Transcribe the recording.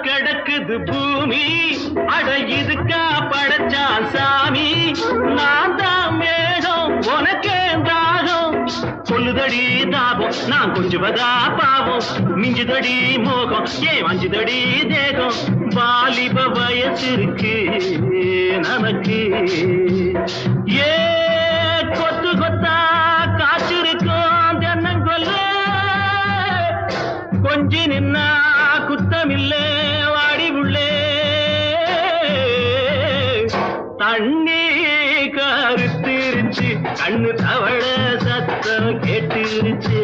கிடக்குது பூமி அட இதுக்கா படைச்சான் சாமி நான் தான் மேகம் உனக்கே தாகம் சொல்லுதடி தாபம் நான் கொஞ்சுவதா பாவம் மிஞ்சுதடி மோகம் ஏன் வஞ்சுதடி தேகம் வாலிப வயசு இருக்கு நமக்கு ஏ கொத்து கொத்தா காய்ச்சிருக்கும் தென்னங்கொல்ல கொஞ்சி நின்னா குத்தமில்லே வாடி உள்ளே தண்ணி கருத்திருச்சு கண்ணு தவள சத்தம் கேட்டுருச்சு